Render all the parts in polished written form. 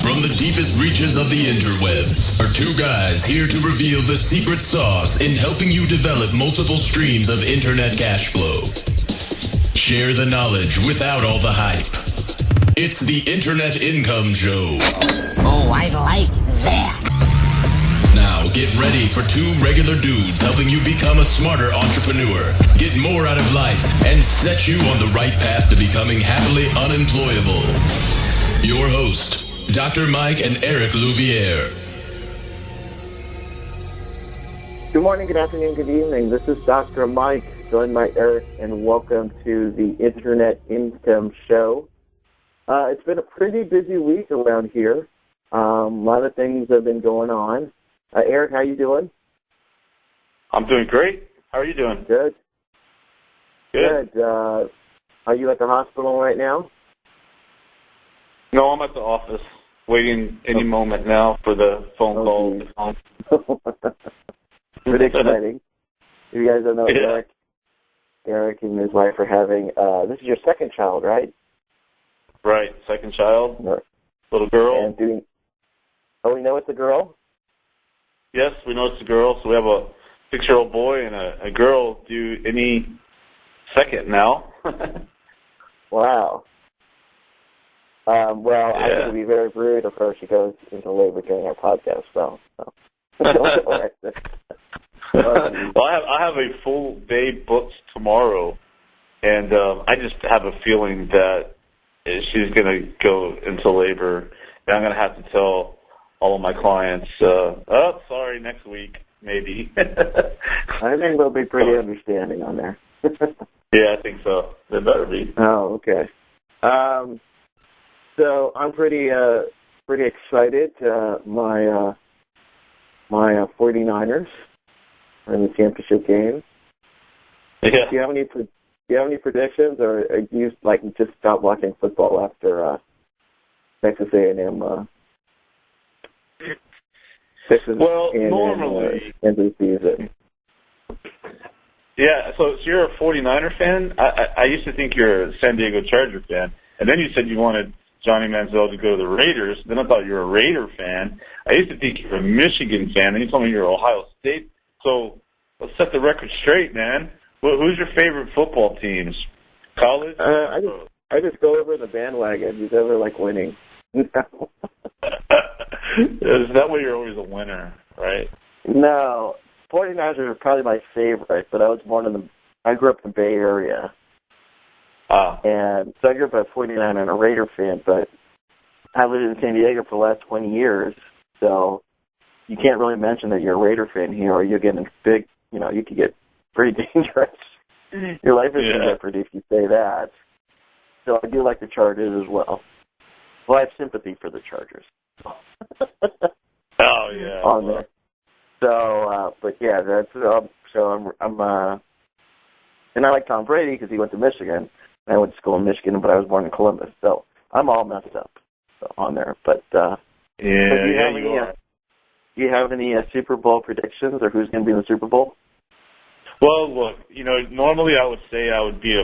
From the deepest reaches of the interwebs are two guys here to reveal the secret sauce in helping you develop multiple streams of internet cash flow. Share the knowledge without all the hype. It's the Internet Income Show. Oh, I like that. Now get ready for two regular dudes helping you become a smarter entrepreneur, get more out of life, and set you on the right path to becoming happily unemployable. Your host, Dr. Mike and Eric Louviere. Good morning, good afternoon, good evening. This is Dr. Mike, joined by Eric, and welcome to the Internet Income Show. It's been a pretty busy week around here. A lot of things have been going on. Eric, how you doing? I'm doing great. How are you doing? Good. Good. Are you at the hospital right now? No, I'm at the office, waiting any moment now for the phone call. Pretty exciting. If you guys don't know, Eric and his wife are having, this is your second child, right? Right, second child, little girl. And we know it's a girl? Yes, we know it's a girl. So we have a 6-year-old boy and a girl due any second now. Wow. I think it would be very rude of her if she goes into labor during our podcast. So. Well, I have a full day booked tomorrow, and I just have a feeling that she's going to go into labor, and I'm going to have to tell all of my clients, sorry, next week, maybe. I think they'll be pretty understanding on there. Yeah, I think so. They better be. Oh, okay. So I'm pretty excited. My 49ers are in the championship game. Yeah. Do you have any predictions, or do you just stop watching football after Texas A&M? Normally end of the season. Yeah. So you're a 49er fan. I used to think you're a San Diego Charger fan, and then you said you wanted Johnny Manziel to go to the Raiders. Then I thought you were a Raider fan. I used to think you were a Michigan fan. Then you told me you're Ohio State. So let's set the record straight, man. Who's your favorite football teams? College? I just go over the bandwagon. Who's ever winning? Is that way you're always a winner, right? No. 49ers are probably my favorite, but I grew up in the Bay Area. And so I grew up a 49er and a Raider fan, but I lived in San Diego for the last 20 years, so you can't really mention that you're a Raider fan here, or you'll get in big, you could get pretty dangerous. Your life is in jeopardy if you say that. So I do like the Chargers as well. Well, I have sympathy for the Chargers. Oh, yeah. On there. So, but yeah, that's, so I'm and I like Tom Brady because he went to Michigan. I went to school in Michigan, but I was born in Columbus, so I'm all messed up on there. But do you have any Super Bowl predictions, or who's going to be in the Super Bowl? Well, look, normally I would say I would be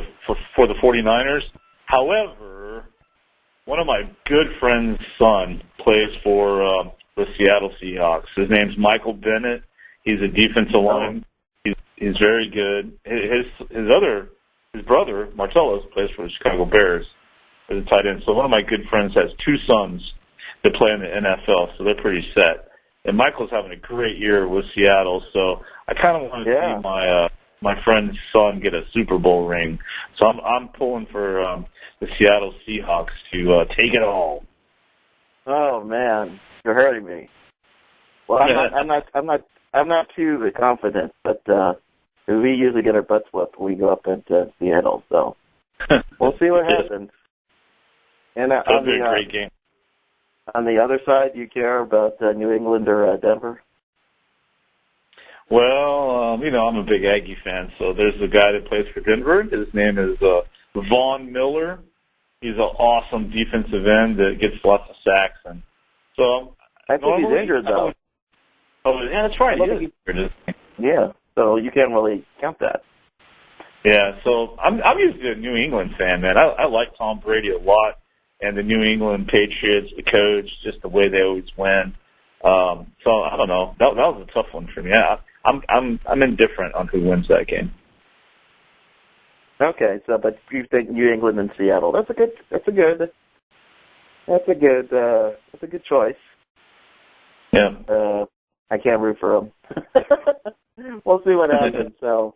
for the 49ers. However, one of my good friend's son plays for the Seattle Seahawks. His name's Michael Bennett. He's a defensive lineman. He's very good. His brother, Marcellus, plays for the Chicago Bears as a tight end. So one of my good friends has two sons that play in the NFL, so they're pretty set. And Michael's having a great year with Seattle, so I kind of want to see my friend's son get a Super Bowl ring. So I'm pulling for the Seattle Seahawks to take it all. Oh man, you're hurting me. Well, I'm not too confident, but we usually get our butts whooped when we go up into Seattle, so we'll see what happens. And that'll be a great game. On the other side, do you care about New England or Denver? Well, I'm a big Aggie fan, so there's a guy that plays for Denver. His name is Von Miller. He's an awesome defensive end that gets lots of sacks, and so I think he's injured though. Oh, yeah, that's right. Yeah, so you can't really count that. Yeah, so I'm usually a New England fan, man. I like Tom Brady a lot. and the New England Patriots, the coach, just the way they always win. So I don't know. That was a tough one for me. I'm indifferent on who wins that game. Okay, so but you think New England and Seattle? That's a good choice. Yeah. I can't root for them. We'll see what happens. So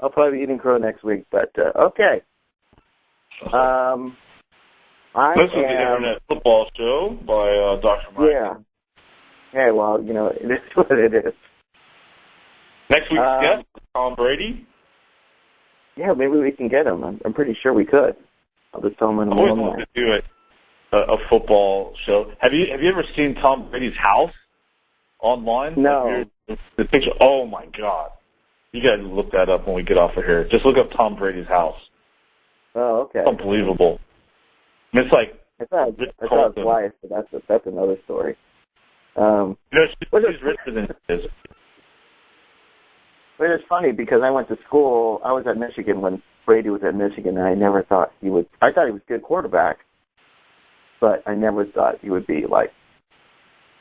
I'll probably be eating crow next week. But okay. This is the Internet Football Show by Dr. Mike. Yeah. Hey, well, it is what it is. Next week's guest is Tom Brady. Yeah, maybe we can get him. I'm pretty sure we could. I'll just tell him in a I always wanted to do a football show. Have you ever seen Tom Brady's house online? No. The picture. Oh my God! You got to look that up when we get off of here. Just look up Tom Brady's house. Oh, okay. It's unbelievable. I mean, it's like I thought his wife, but that's another story. She's richer than he is. But it's funny because I went to school. I was at Michigan when Brady was at Michigan, and I never thought he would. I thought he was a good quarterback, but I never thought he would be like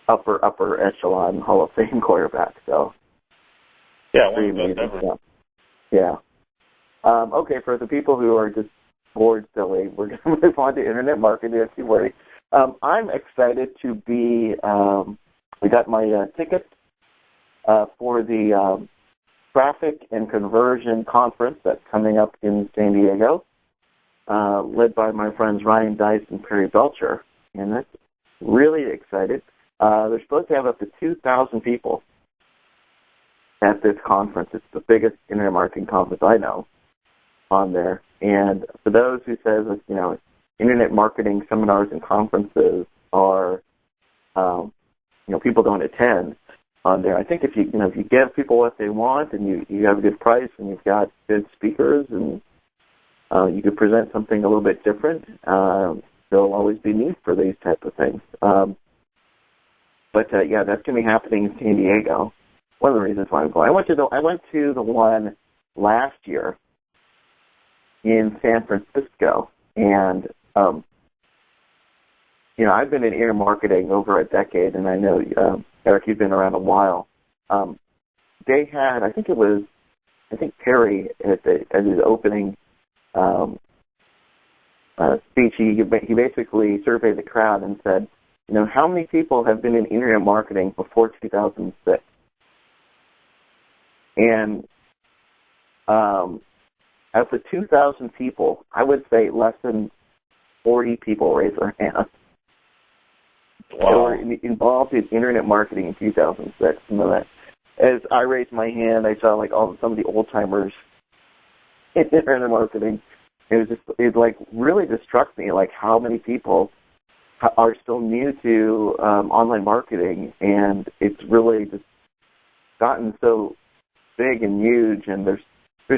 upper echelon Hall of Fame quarterback. So yeah, one of the best ever. Yeah. Okay, for the people who are just bored silly, we're going to move on to internet marketing. Don't you worry. I'm excited to be. We got my ticket for the Traffic and Conversion Conference that's coming up in San Diego, led by my friends Ryan Dice and Perry Belcher, and that's really excited. They're supposed to have up to 2,000 people at this conference. It's the biggest internet marketing conference I know on there. And for those who says, internet marketing seminars and conferences are, people don't attend on there. I think if you give people what they want and you have a good price and you've got good speakers and you could present something a little bit different, there'll always be need for these type of things. But that's going to be happening in San Diego. One of the reasons why I'm going. I went to the one last year in San Francisco, and I've been in internet marketing over a decade, and I know Eric, you've been around a while. They had, I think Perry at his opening speech, he basically surveyed the crowd and said, how many people have been in internet marketing before 2006? And out of the 2,000 people, I would say less than 40 people raised their hands. Wow. They were involved in internet marketing in 2006. As I raised my hand, I saw some of the old timers in internet marketing. It really just struck me how many people are still new to online marketing, and it's really just gotten so big and huge. And there's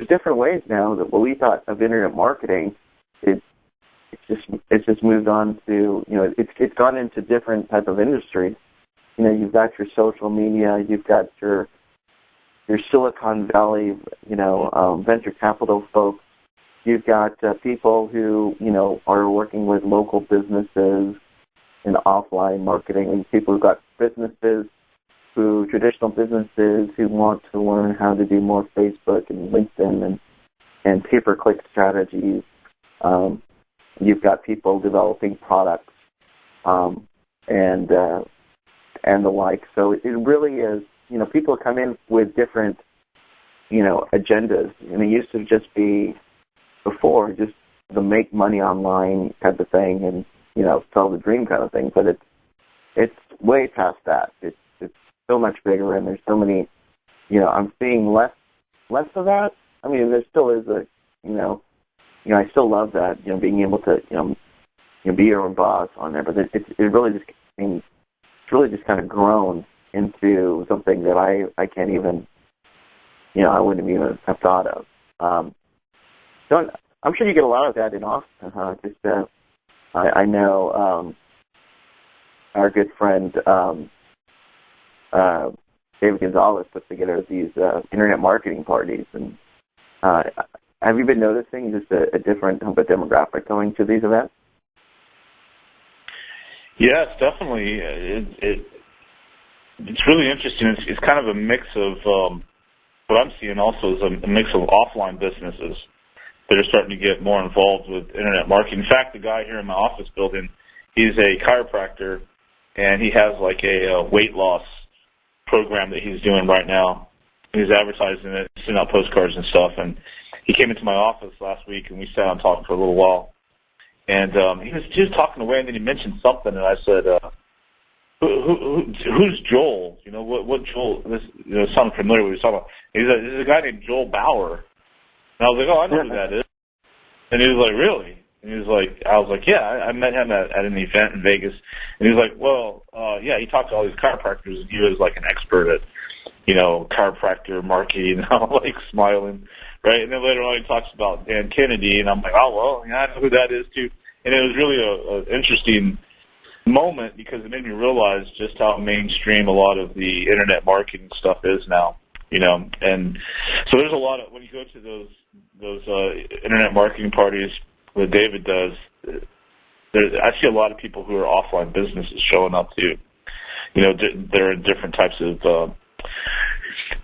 different ways now that what we thought of internet marketing, it's just moved on to it's gone into different type of industries. You've got your social media, you've got your Silicon Valley venture capital folks, you've got people who are working with local businesses in offline marketing, and people who've got traditional businesses who want to learn how to do more Facebook and LinkedIn and pay-per-click strategies. You've got people developing products and the like. So it really is, people come in with different, agendas. And it used to just be before just the make money online type of thing and, sell the dream kind of thing. But it's way past that. It's so much bigger, and there's so many, I'm seeing less of that. I mean, there still is I still love that, being able to, be your own boss on there. But it's really just kind of grown into something that I can't even, I wouldn't even have thought of. So I'm sure you get a lot of that in Austin. I know our good friend David Gonzalez puts together these internet marketing parties, and have you been noticing just a different demographic going to these events? Yes, definitely. It's really interesting. It's kind of a mix of what I'm seeing also is a mix of offline businesses that are starting to get more involved with internet marketing. In fact, the guy here in my office building, he's a chiropractor, and he has like a weight loss program that he's doing right now. He's advertising it, sending out postcards and stuff. And he came into my office last week, and we sat and talked for a little while. And he was just talking away, and then he mentioned something, and I said, who's Joel? You know, what Joel? This sounded familiar what he was talking about. There's a guy named Joel Bauer. And I was like, oh, I know who that is. And he was like, really? And he was like, I was like, yeah, I met him at an event in Vegas. And he was like, well, yeah, he talked to all these chiropractors, and he was like an expert at, chiropractor marketing. And I'm like smiling, right? And then later on he talks about Dan Kennedy, and I'm like, oh, well, yeah, I know who that is too. And it was really an interesting moment because it made me realize just how mainstream a lot of the internet marketing stuff is now. And so there's a lot of, when you go to those internet marketing parties that David does, I see a lot of people who are offline businesses showing up too. They're in different types of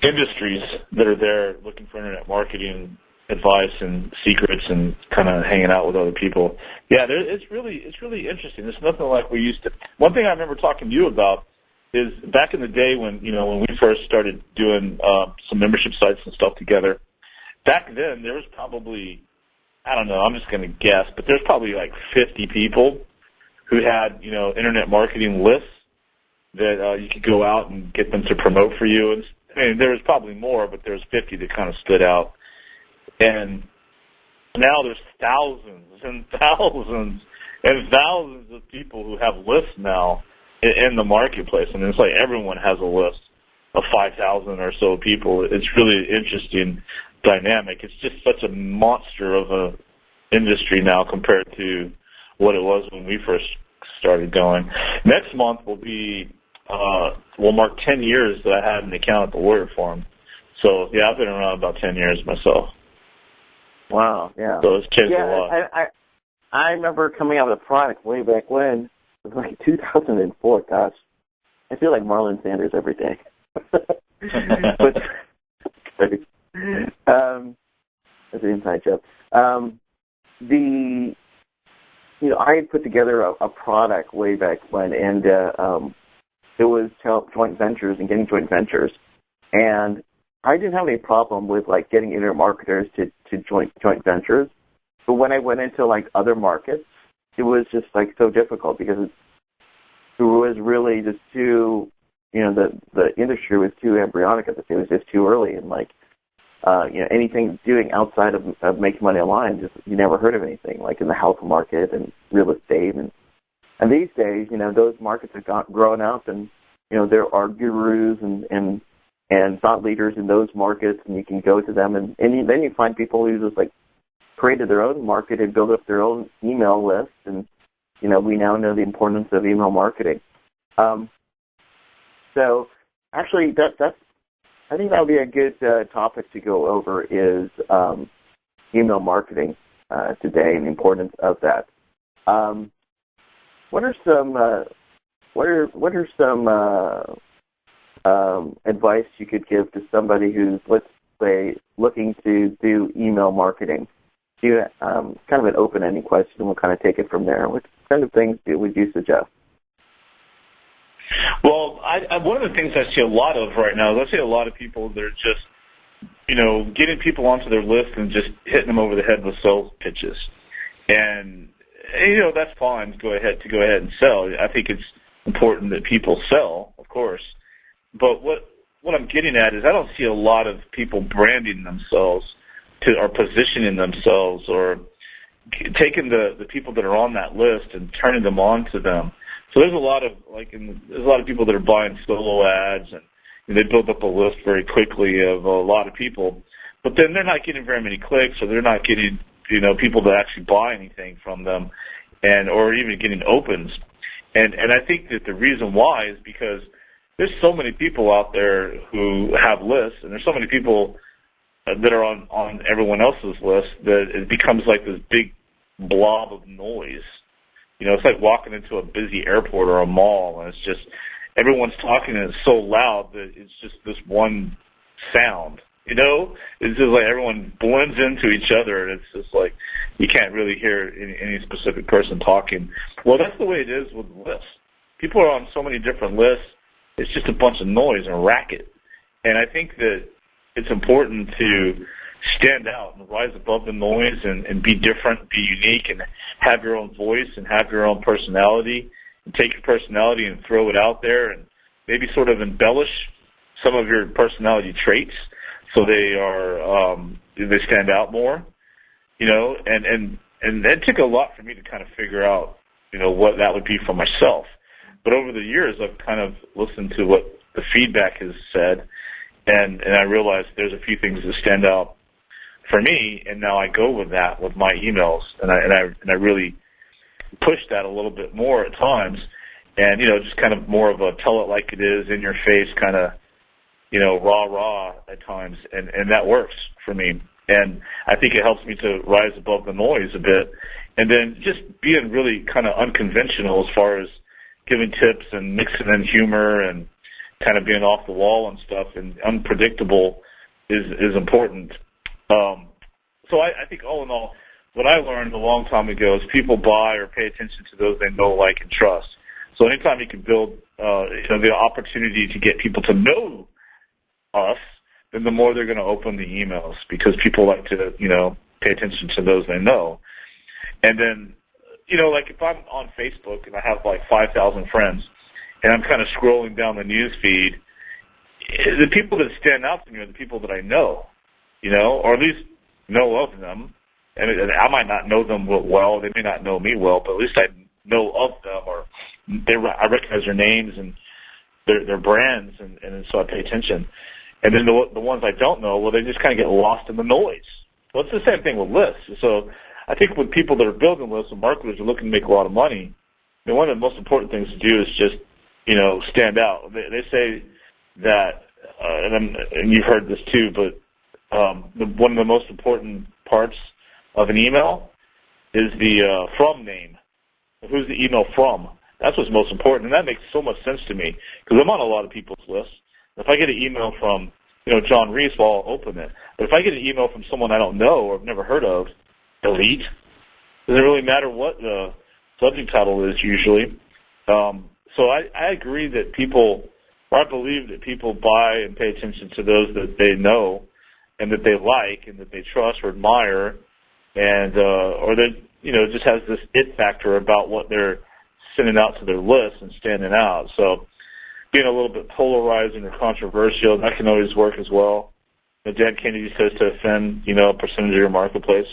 industries that are there looking for internet marketing advice and secrets and kind of hanging out with other people. Yeah, it's really interesting. It's nothing like we used to. One thing I remember talking to you about is back in the day when we first started doing some membership sites and stuff together. Back then, there was probably, I don't know, I'm just going to guess, but there's probably like 50 people who had internet marketing lists that you could go out and get them to promote for you. And I mean, there was probably more, but there was 50 that kind of stood out. And now there's thousands and thousands and thousands of people who have lists now in the marketplace. I mean, it's like everyone has a list of 5,000 or so people. It's really interesting dynamic. It's just such a monster of a industry now compared to what it was when we first started going. Next month will be will mark 10 years that I had an account at the Warrior Forum. So yeah, I've been around about 10 years myself. Wow, yeah. So it's changed a lot. I remember coming out with a product way back when. It was like 2004. Gosh, I feel like Marlon Sanders every day. But that's an inside joke. I had put together a product way back when, and it was joint ventures and getting joint ventures, and I didn't have any problem with like getting internet marketers to joint ventures, but when I went into like other markets, it was just like so difficult because it was really just too, the industry was too embryonic at the time. It was just too early, and like, anything doing outside of making money online, just you never heard of anything like in the health market and real estate, and these days, those markets have grown up, and there are gurus and thought leaders in those markets, and you can go to them, and then you find people who just like created their own market and built up their own email list, and we now know the importance of email marketing. So actually, that's I think that would be a good topic to go over is email marketing today and the importance of that. What are some advice you could give to somebody who's, let's say, looking to do email marketing? Kind of an open-ended question. We'll kind of take it from there. What kind of things would you suggest? Well, one of the things I see a lot of right now is I see a lot of people that are just, getting people onto their list and just hitting them over the head with sales pitches. And, that's fine to go ahead and sell. I think it's important that people sell, of course. But what I'm getting at is I don't see a lot of people branding themselves or positioning themselves or taking the people that are on that list and turning them on to them. So there's a lot of people that are buying solo ads, and they build up a list very quickly of a lot of people, but then they're not getting very many clicks, or they're not getting people that actually buy anything from them, or even getting opens. And I think that the reason why is because there's so many people out there who have lists, and there's so many people that are on everyone else's list that it becomes like this big blob of noise. You know, it's like walking into a busy airport or a mall, and it's just everyone's talking and it's so loud that it's just this one sound. You know, it's just like everyone blends into each other, and it's just like you can't really hear any specific person talking. Well, that's the way it is with lists. People are on so many different lists. It's just a bunch of noise and racket. And I think that it's important to stand out and rise above the noise and be different, be unique, and have your own voice and have your own personality, and take your personality and throw it out there and maybe sort of embellish some of your personality traits so they stand out more, you know, and that took a lot for me to kind of figure out, you know, what that would be for myself. But over the years, I've kind of listened to what the feedback has said, and I realized there's a few things that stand out for me, and now I go with that with my emails, and I really push that a little bit more at times, and, you know, just kind of more of a tell it like it is, in your face kind of, you know, rah at times, and that works for me. And I think it helps me to rise above the noise a bit, and then just being really kind of unconventional as far as giving tips and mixing in humor and kind of being off the wall and stuff and unpredictable is important. So I think all in all, what I learned a long time ago is people buy or pay attention to those they know, like, and trust. So anytime you can build you know, the opportunity to get people to know us, then the more they're going to open the emails, because people like to, you know, pay attention to those they know. And then, you know, like if I'm on Facebook and I have like 5,000 friends and I'm kind of scrolling down the news feed, the people that stand out to me are the people that I know, you know, or at least know of them. And I might not know them well, they may not know me well, but at least I know of them, or I recognize their names and their brands, and so I pay attention. And then the ones I don't know, well, they just kind of get lost in the noise. Well, it's the same thing with lists. So I think with people that are building lists and marketers are looking to make a lot of money, I mean, one of the most important things to do is just, you know, stand out. They say that, and you've heard this too, but one of the most important parts of an email is the from name. Who's the email from? That's what's most important, and that makes so much sense to me, because I'm on a lot of people's lists. If I get an email from, you know, John Reese, well, I'll open it. But if I get an email from someone I don't know or have never heard of, delete. Doesn't really matter what the subject title is usually. So I agree that people, or I believe that people buy and pay attention to those that they know and that they like and that they trust or admire, and or that, you know, just has this it factor about what they're sending out to their list and standing out. So being a little bit polarizing or controversial, that can always work as well. You know, Dan Kennedy says to offend, you know, a percentage of your marketplace.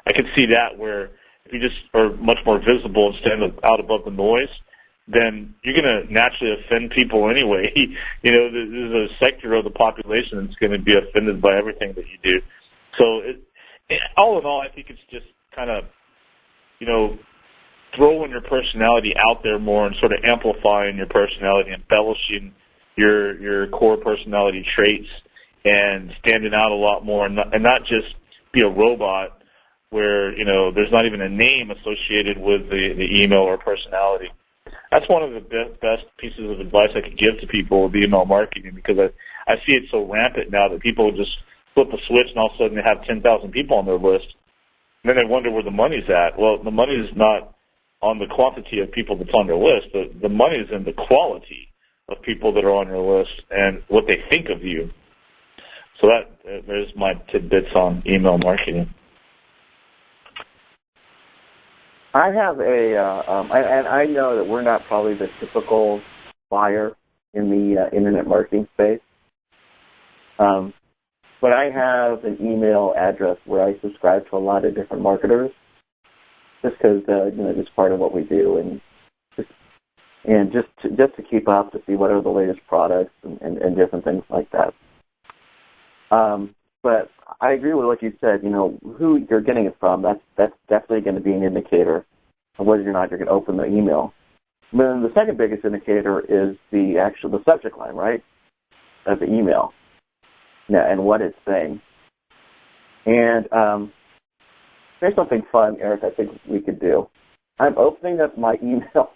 I can see that, where if you just are much more visible and stand out above the noise, then you're going to naturally offend people anyway. You know, there's a sector of the population that's going to be offended by everything that you do. So all in all, I think it's just kind of, you know, throwing your personality out there more and sort of amplifying your personality, embellishing your core personality traits, and standing out a lot more, and not just be a robot where, you know, there's not even a name associated with the email or personality. That's one of the best pieces of advice I could give to people with email marketing, because I see it so rampant now that people just flip a switch and all of a sudden they have 10,000 people on their list, and then they wonder where the money's at. Well, the money is not on the quantity of people that's on their list, but the money is in the quality of people that are on your list and what they think of you. So there's my tidbits on email marketing. I have and I know that we're not probably the typical buyer in the internet marketing space, but I have an email address where I subscribe to a lot of different marketers, just because you know, it's part of what we do, and just to keep up, to see what are the latest products and different things like that. But I agree with what you said. You know, who you're getting it from, that's definitely going to be an indicator of whether or not you're going to open the email. And then the second biggest indicator is the subject line, right, of the email, and what it's saying. And there's something fun, Eric, I think we could do. I'm opening up my email,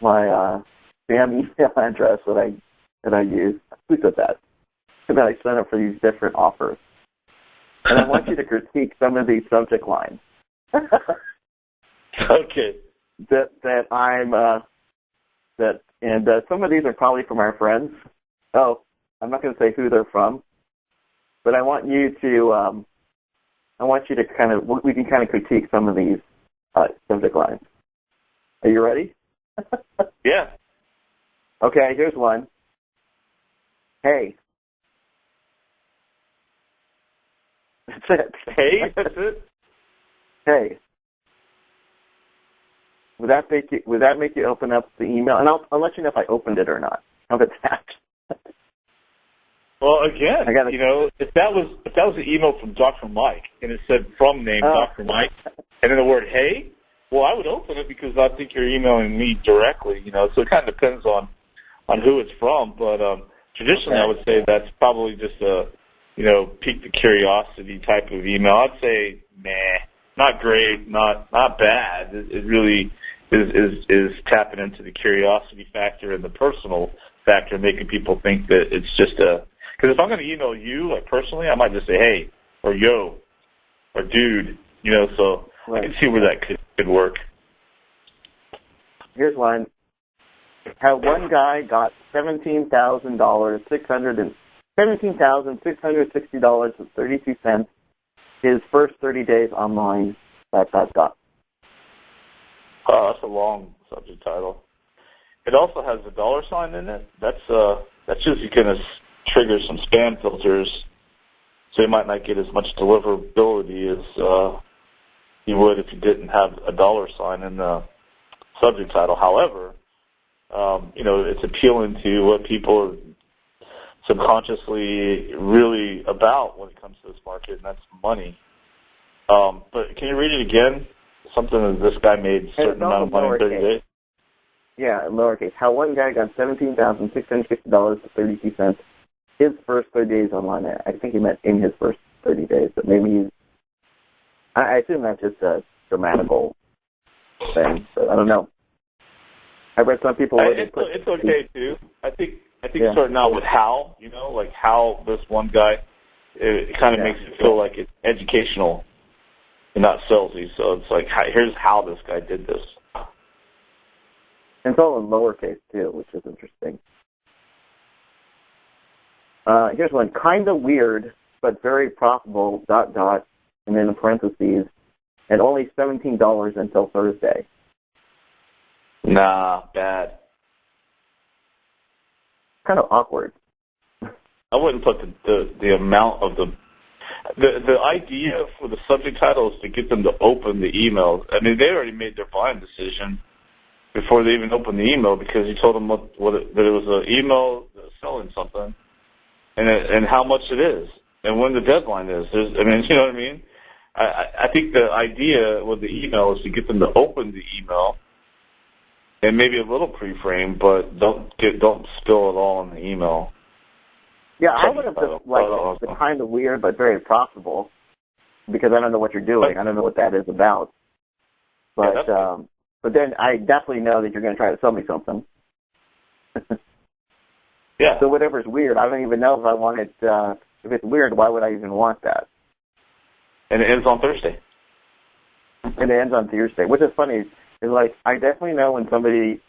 my spam email address that I use. Who said that? And then I sign up for these different offers. And I want you to critique some of these subject lines. Okay. Some of these are probably from our friends. Oh, I'm not going to say who they're from, but I want you to we can kind of critique some of these subject lines. Are you ready? Yeah. Okay, here's one. Hey. That's it. Hey, that's it? Hey. Would that make you open up the email? And I'll let you know if I opened it or not. How about that? Well, again, if that was an email from Dr. Mike and it said from name Dr. Mike and then the word hey, well, I would open it because I think you're emailing me directly. So it kind of depends on who it's from. But traditionally, I would say that's probably just a pique the curiosity type of email. I'd say not great, not bad. It really is tapping into the curiosity factor and the personal factor, making people think that it's just because if I'm going to email you, like personally, I might just say hey or yo or dude, so right. I can see where that could work. Here's one. How one guy got $17,660.32 his first 30 days online. That's. Oh, that's a long subject title. It also has a $sign in it. That's just going to trigger some spam filters, so you might not get as much deliverability as you would if you didn't have a $sign in the subject title. However, it's appealing to what people are subconsciously really about when it comes to this market, and that's money. But can you read it again? Something that this guy made a certain amount of money in 30 days? Yeah, in lowercase. How one guy got $17,660.32 his first 30 days online. I think he meant in his first 30 days, but maybe I assume that's just a grammatical thing, so I don't know. I read some people... It's okay, too. I think starting out with how, like how this one guy, it kind of makes it feel like it's educational and not salesy. So it's like, here's how this guy did this. And it's all in lowercase, too, which is interesting. Here's one. Kinda weird, but very profitable, ... and then in parentheses, and only $17 until Thursday. Nah, bad. Kind of awkward. I wouldn't put the amount of the idea for the subject title is to get them to open the email. I mean, they already made their buying decision before they even opened the email because you told them that it was an email selling something and how much it is and when the deadline is. You know what I mean? I think the idea with the email is to get them to open the email and maybe a little pre-frame, but don't spill it all in the email. Yeah, I would have just liked the kind of weird but very profitable because I don't know what you're doing. I don't know what that is about. But but then I definitely know that you're going to try to sell me something. Yeah. So whatever's weird, I don't even know if I want it. If it's weird, why would I even want that? And it ends on Thursday. And it ends on Thursday, which is funny. It's like I definitely know when somebody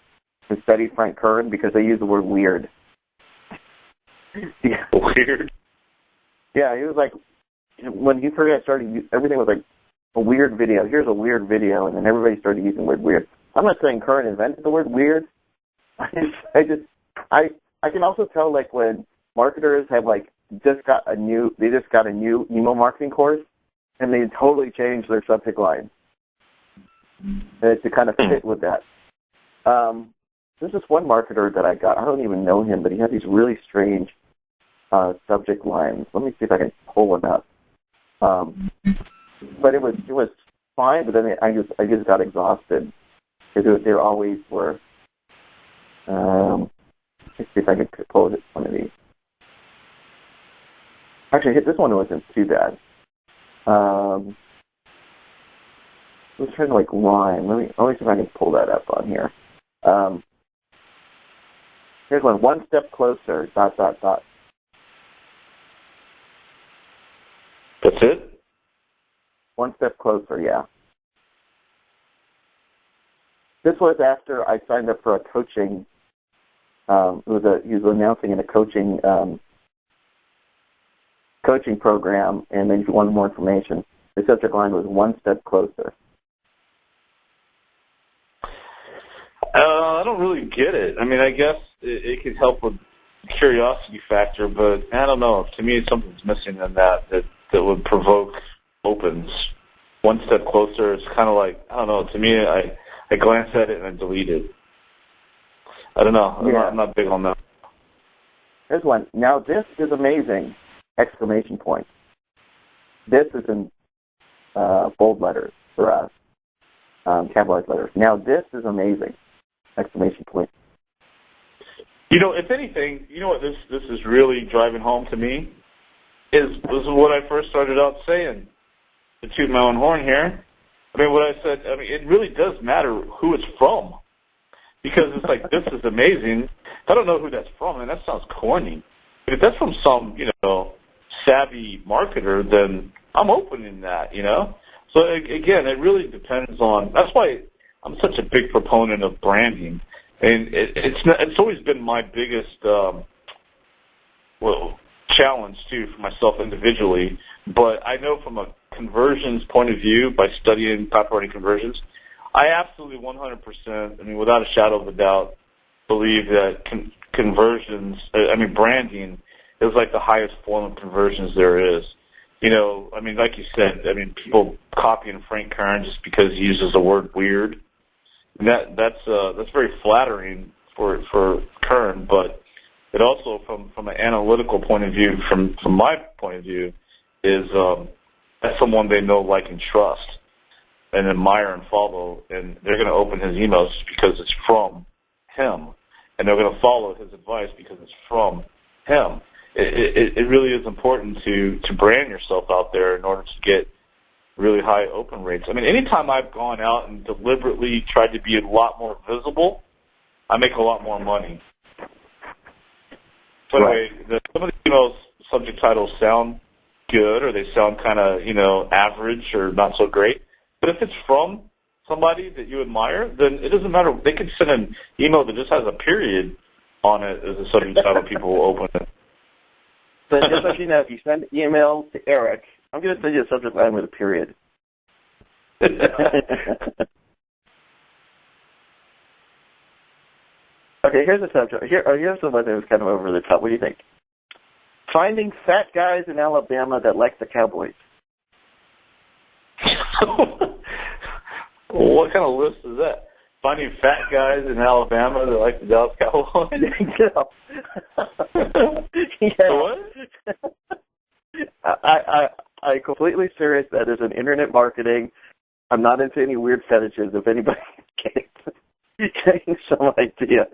has studied Frank Kern because they use the word weird. Yeah. Weird? Yeah, he was like, when he first started, everything was like a weird video. Here's a weird video, and then everybody started using the word weird. I'm not saying Kern invented the word weird. I can also tell like when marketers have like just got a new email marketing course, and they totally changed their subject line to kind of fit with that. There's this one marketer that I got. I don't even know him, but he had these really strange subject lines. Let me see if I can pull one up. But it was fine, but then I just got exhausted because there always were. Let's see if I can pull one of these. Actually, this one wasn't too bad. was trying to like rhyme. Let me see if I can pull that up on here. Here's one. One step closer. ... That's it? One step closer. Yeah. This was after I signed up for a coaching. He was announcing in a coaching program, and then if you wanted more information, the subject line was one step closer. I don't really get it. I mean, I guess it could help with curiosity factor, but I don't know. To me, something's missing in that would provoke opens. One step closer, it's kind of like, I don't know. To me, I glance at it and I delete it. I don't know. I'm not big on that. Here's one. Now this is amazing! Exclamation point. This is in bold letters for us. Capitalized letters. Now this is amazing! Exclamation point. You know, if anything, you know what this is really driving home to me is what I first started out saying. To toot my own horn here. I mean, what I said. I mean, it really does matter who it's from, because it's like, this is amazing. I don't know who that's from, and that sounds corny. But if that's from some, savvy marketer, then I'm opening that, So again, it really depends on. That's why I'm such a big proponent of branding, and it's always been my biggest challenge too for myself individually. But I know from a conversions point of view, by studying copywriting conversions, I absolutely 100%, I mean, without a shadow of a doubt, believe that branding is like the highest form of conversions there is. I mean, like you said, I mean, people copying Frank Kern just because he uses the word weird. And that's very flattering for Kern, but it also, from an analytical point of view, from my point of view, is that's someone they know, like, and trust, and admire and follow, and they're going to open his emails just because it's from him, and they're going to follow his advice because it's from him. It really is important to brand yourself out there in order to get really high open rates. I mean, anytime I've gone out and deliberately tried to be a lot more visible, I make a lot more money. So anyway, some of the emails subject titles sound good, or they sound kind of, average or not so great. But if it's from somebody that you admire, then it doesn't matter. They can send an email that just has a period on it as a subject title. People will open it. But just so you know, if you send an email to Eric, I'm going to send you a subject line with a period. Okay, here's a subject. Here's something that was kind of over the top. What do you think? Finding fat guys in Alabama that like the Cowboys. What kind of list is that? Finding fat guys in Alabama that like the Dallas Cowboys? Yeah. What? I'm completely serious. That is an internet marketing. I'm not into any weird fetishes. If anybody getting some idea,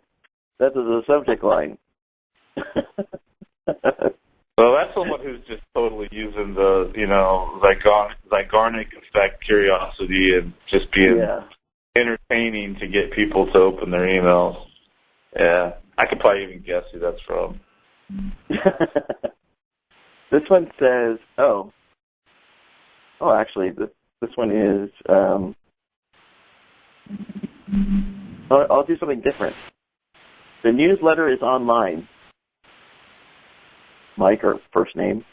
that is a subject line. Well, that's someone who's just totally using the, Zygarnik effect, curiosity, and just being entertaining to get people to open their emails. Yeah, I could probably even guess who that's from. This one says, actually, this one is, I'll do something different. The newsletter is online. Mike, or first name.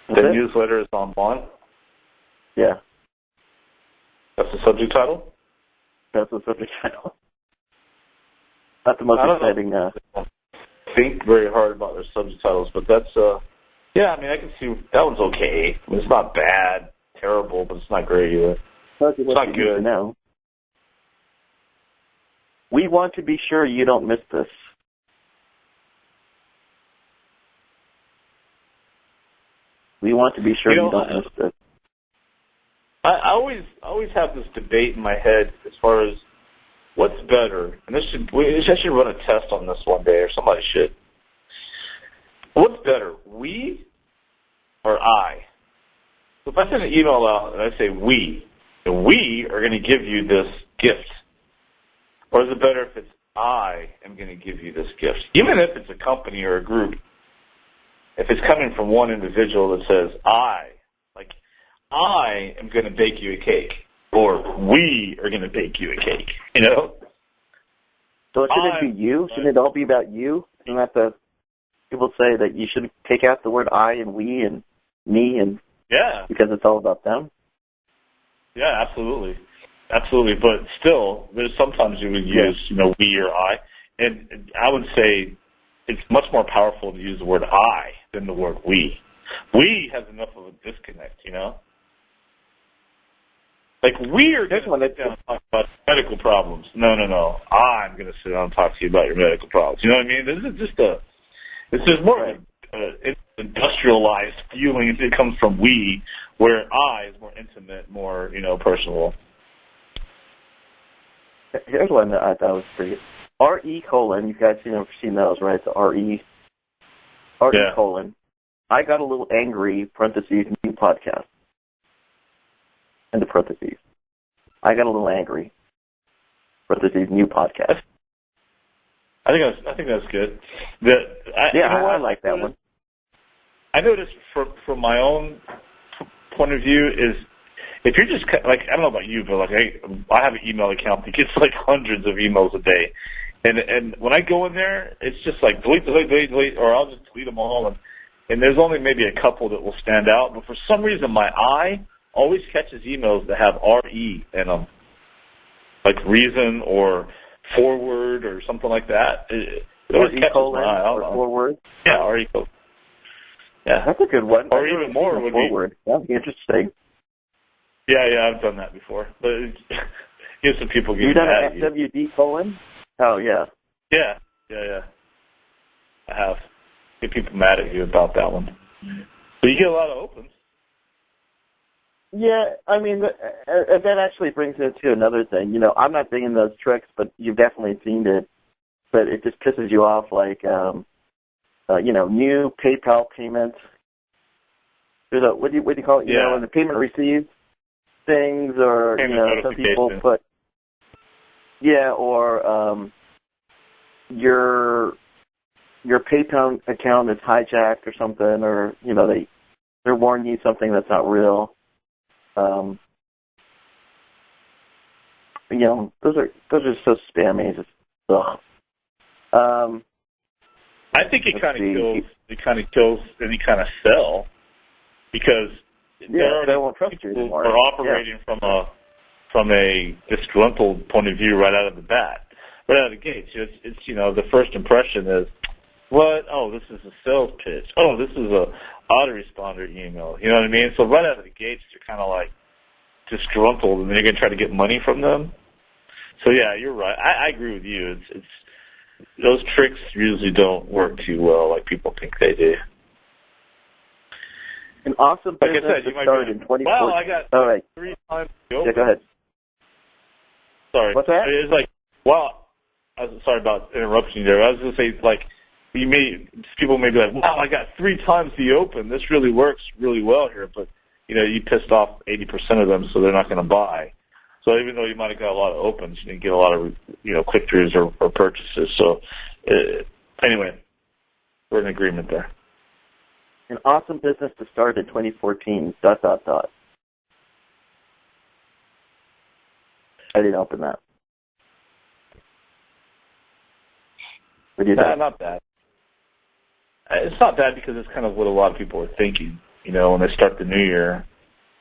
The newsletter is online? Yeah. That's the subject title? That's the subject title. Not the most exciting. Think very hard about their subject titles, but that's, I mean, I can see that one's okay. I mean, it's not bad, terrible, but it's not great either. It's not good. No. We want to be sure you don't miss this. We want to be sure you don't miss this. I always have this debate in my head as far as what's better, and I should run a test on this one day, or somebody should. What's better, we or I? So if I send an email out and I say we are going to give you this gift, or is it better if it's I am going to give you this gift? Even if it's a company or a group, if it's coming from one individual that says I am going to bake you a cake, or we are going to bake you a cake, So shouldn't it be you? Shouldn't it all be about you? Isn't that the people say that you should take out the word I and we and me and because it's all about them? Yeah, absolutely. Absolutely. But still, there's sometimes you would use, we or I. And I would say it's much more powerful to use the word I than the word we. We has enough of a disconnect, Like, we are going to sit down and talk about medical problems. No. I'm going to sit down and talk to you about your medical problems. You know what I mean? This is more of an industrialized feeling that comes from we, where I is more intimate, more, personal. Here's one that I thought was pretty good. RE colon, you guys seen those, right? The RE colon. I got a little angry, parentheses, new podcast. And the parentheses. I got a little angry, parentheses, new podcast. I think that's good. I like that one. I noticed from my own point of view is if you're just like, I don't know about you, but like I have an email account that gets like hundreds of emails a day, and when I go in there, it's just like delete, or I'll just delete them all, and there's only maybe a couple that will stand out. But for some reason, my eye always catches emails that have RE in them, like reason or forward or something like that. It always catches my eye. Or forward? Yeah, RE colon. Yeah. That's a good one. Or even more would forward. That'd be interesting. Yeah, I've done that before. But gives some people getting You've done mad an FWD colon? Oh, yeah. Yeah. I have. Get people mad at you about that one. But you get a lot of opens. Yeah, I mean, that actually brings it to another thing. I'm not digging those tricks, but you've definitely seen it. But it just pisses you off, like, new PayPal payments. There's what do you call it? When the payment received things, or some people put, or your PayPal account is hijacked or something, or they're warning you something that's not real. Those are so spammy. Just, ugh. I think it kind of kills any kind of sell, because they won't trust you anymore. Are operating from a disgruntled point of view right out of the bat, right out of the gates. It's the first impression is, what? Oh, this is a sales pitch. Oh, this is a autoresponder email. You know what I mean? So right out of the gates, you're kind of like disgruntled, and then you're going to try to get money from them. So yeah, you're right. I agree with you. It's those tricks usually don't work too well like people think they do. An awesome business that started in 2014. Wow, I got 3 times the open. Yeah, go ahead. Sorry. What's that? It's like, wow. Sorry about interrupting you there. I was going to say, like, people may be like, wow, I got 3 times the open. This really works really well here, but you pissed off 80% of them, so they're not going to buy. So even though you might have got a lot of opens, you didn't get a lot of click-throughs or purchases. So anyway, we're in agreement there. An awesome business to start in 2014. ... I didn't open that. What do you think? Not bad. It's not bad because it's kind of what a lot of people are thinking, when they start the new year,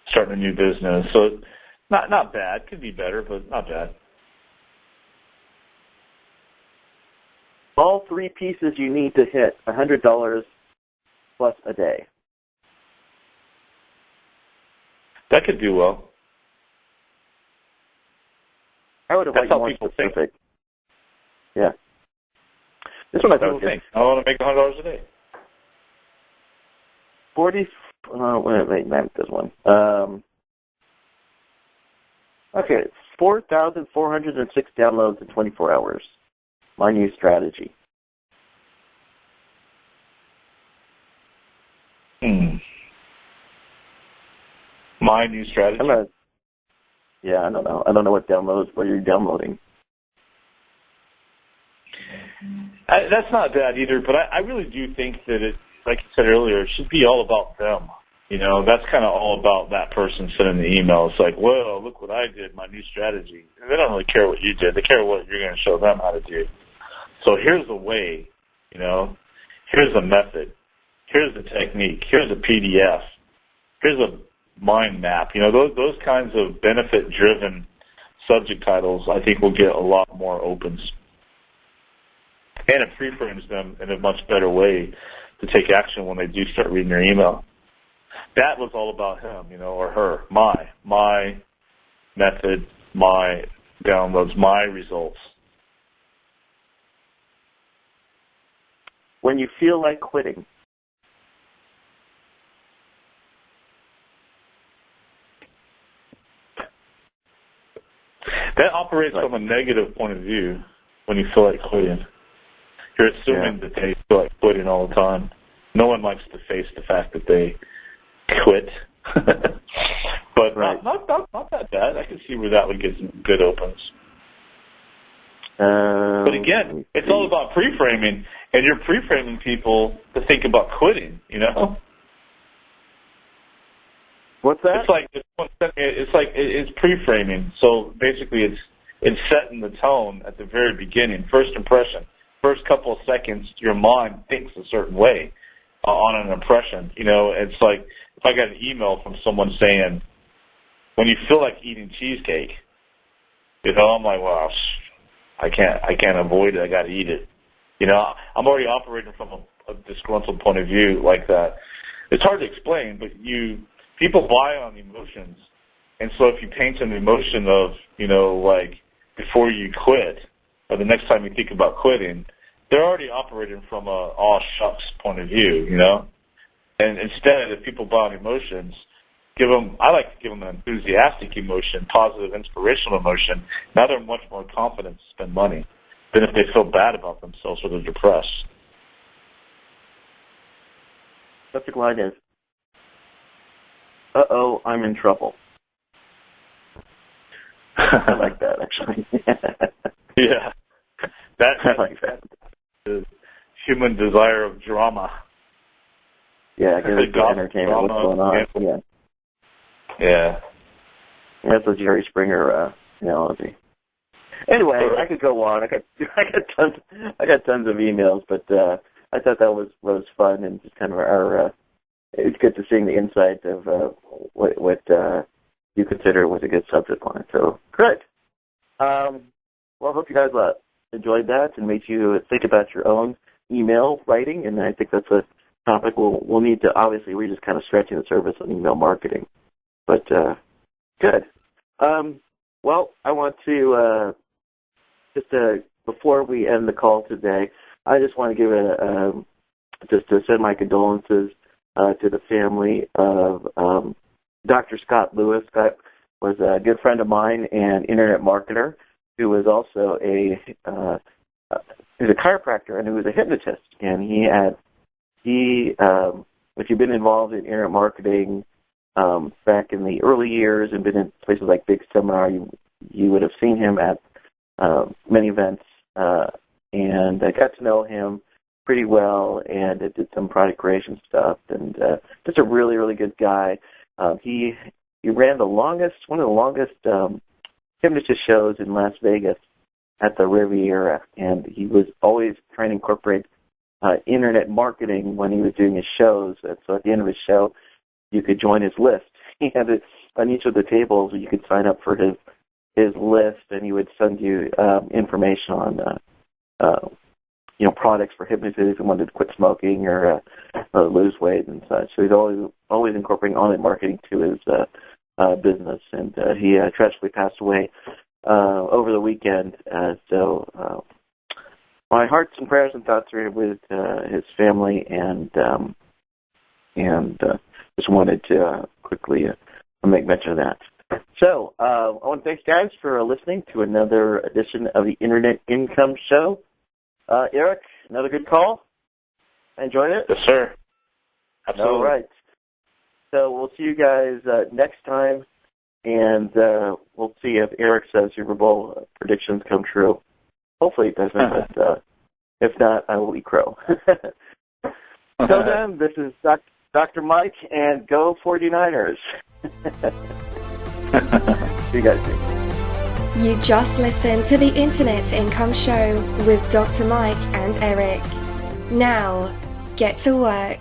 starting a new business. So not bad. Could be better, but not bad. All 3 pieces you need to hit $100 plus a day. That could do well. I would have liked more specific. Think. Yeah. This one I thought was good. I want to make $100 a day. 40. Wait, this one. Okay, 4,406 downloads in 24 hours. My new strategy. My new strategy? I don't know. I don't know what you're downloading. That's not bad either, but I really do think that it, like you said earlier, it should be all about them. You know, that's kind of all about that person sending the email. It's like, well, look what I did, my new strategy. And they don't really care what you did. They care what you're going to show them how to do. So here's the way, you know. Here's a method. Here's the technique. Here's a PDF. Here's a mind map. You know, those kinds of benefit-driven subject titles, I think, will get a lot more opens. And it pre-frames them in a much better way to take action when they do start reading their email. That was all about him, you know, or her. My method, my downloads, my results. When you feel like quitting. That operates from a negative point of view when you feel like quitting. You're assuming that they feel like quitting all the time. No one likes to face the fact that they quit. But not that bad. I can see where that would get some good opens. But again, it's all about pre-framing, and you're pre-framing people to think about quitting, you know? What's that? It's pre-framing. So basically it's setting the tone at the very beginning, first impression. First couple of seconds, your mind thinks a certain way on an impression. You know, it's like if I got an email from someone saying, when you feel like eating cheesecake, you know, I'm like, well, I can't avoid it. I got to eat it. You know, I'm already operating from a disgruntled point of view like that. It's hard to explain, but people buy on emotions. And so if you paint an emotion of, you know, like before you quit or the next time you think about quitting, they're already operating from a aw shucks point of view, you know. And instead, if people buy on emotions, I like to give them an enthusiastic emotion, positive, inspirational emotion. Now they're much more confident to spend money than if they feel bad about themselves or they're depressed. Subject line is, uh-oh, I'm in trouble. I like that, actually. Yeah. I like that. The human desire of drama. Yeah, give it good entertainment. What's going on? Yeah. That's a Jerry Springer analogy. Anyway, I could go on. I got tons of emails, but I thought that was fun and just kind of it's good to seeing the insight of what you consider was a good subject line. So good. Well, I hope you guys enjoyed that and made you think about your own email writing, and I think that's a topic we'll need to, obviously, we're just kind of stretching the surface on email marketing. But good. Well, I want to, before we end the call today, I just want to give just to send my condolences to the family of Dr. Scott Lewis. Scott was a good friend of mine and internet marketer who was also he was a chiropractor and who was a hypnotist. And if you've been involved in internet marketing back in the early years and been in places like Big Seminar, you would have seen him at many events. And I got to know him pretty well, and I did some product creation stuff. And just a really, really good guy. He ran one of the longest hypnotist shows in Las Vegas at the Riviera, and he was always trying to incorporate internet marketing when he was doing his shows. And so at the end of his show, you could join his list. He had it on each of the tables. You could sign up for his list, and he would send you information on products for hypnotists if you wanted to quit smoking or lose weight and such. So he's always incorporating online marketing to his business, and he tragically passed away over the weekend. So my hearts and prayers and thoughts are with his family, and just wanted to quickly make mention of that. So I want to thank you guys for listening to another edition of the Internet Income Show. Eric, another good call. I enjoyed it. Yes, sir. Absolutely. All right. So we'll see you guys next time, and we'll see if Eric's Super Bowl predictions come true. Hopefully it doesn't, but if not, I will eat crow. So then, this is Dr. Mike, and go 49ers. See you guys soon. You just listened to the Internet Income Show with Dr. Mike and Eric. Now, get to work.